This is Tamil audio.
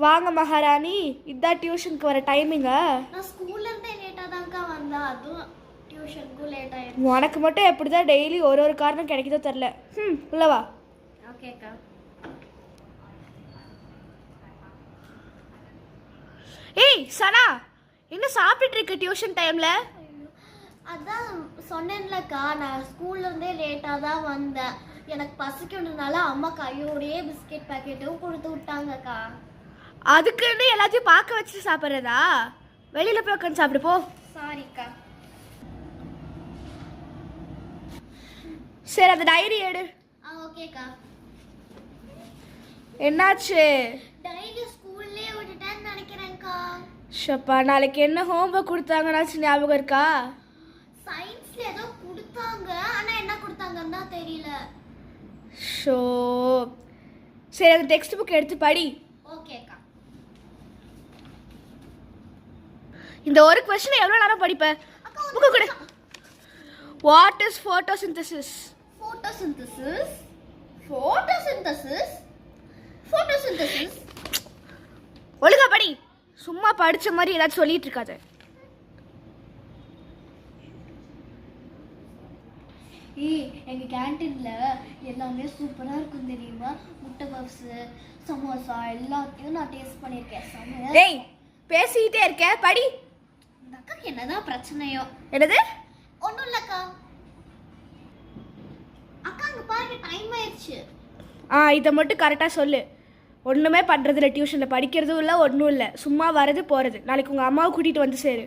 வாங்க மகாராணி, இதான் டியூஷனுக்கு வர டைமிங்கா? நான் ஸ்கூல்ல இருந்தே லேட்டா தான்க்கா வந்தேன், அதுவும் டியூஷனுக்கு லேட் ஆயிடுச்சு. உனக்கு மட்டும் எப்படிதான் டெய்லி ஒரு காரணம் கிடைக்குதோ தெரில. உள்ளவா. ஓகேக்கா. ஏய் சனா, என்ன சாப்பிட்டு இருக்க டியூஷன் டைம்ல? அதான் சொன்னேன்லக்கா, நான் ஸ்கூல்ல இருந்தே லேட்டா தான் வந்தேன். எனக்கு பசிக்கணுனால அம்மா கையோடையே பிஸ்கெட் பாக்கெட்டும் கொடுத்து விட்டாங்கக்கா. அதுக்குன்னு எல்லாத்தையும் பார்க்க வச்சு சாப்பிட்றதா? வெளியில போய் உட்காந்து சாப்பிடு போ. சாரிக்கா. சரி, அந்த டைரி எடு. ஓகேக்கா. என்னாச்சு? டைரி ஸ்கூல்லே விட்டுட்டேன்னு நினைக்கிறேன்க்கா. ஷப்பா, நாளைக்கு என்ன ஹோம்ஒர்க் கொடுத்தாங்கன்னாச்சு ஞாபகம் இருக்கா? சயின்ஸ்ல ஏதோ கொடுத்தாங்க, ஆனா என்ன கொடுத்தாங்கன்னு தான் தெரியல. ஷோ, சரி அந்த டெக்ஸ்ட் புக் எடுத்து படி. ஓகேக்கா. இந்த ஒரு क्वेश्चन எவ்வளவு நேரம் படிப்ப? புக் கொடு. What is photosynthesis? photosynthesis photosynthesis photosynthesis ஒழுங்கா படி. சும்மா படிச்ச மாதிரி ஏதாச்சும் சொல்லிட்டு இருக்காத. எங்க கேண்டீன்ல எல்லாமே சூப்பரா இருக்கும் தெரியுமா? முட்டை பப்ஸ், சமோசா எல்லாத்தையும் நான் டேஸ்ட் பண்ணியிருக்கேன். செமையா. டேய், பேசிட்டே இருக்க, படி. இந்த அக்காக்கு என்னதான் பிரச்சனையோ? என்னது? ஒன்றும் இல்லக்கா. அக்கா அங்க பாருங்க, டைம் ஆயிடுச்சு. இதை மட்டும் கரெக்டாக சொல்லு. ஒன்றுமே பண்ணுறதில்ல, டியூஷனில் படிக்கிறதும் இல்லை, ஒன்றும் இல்லை, சும்மா வரது போகிறது. நாளைக்கு உங்கள் அம்மாவை கூட்டிகிட்டு வந்து சேரு.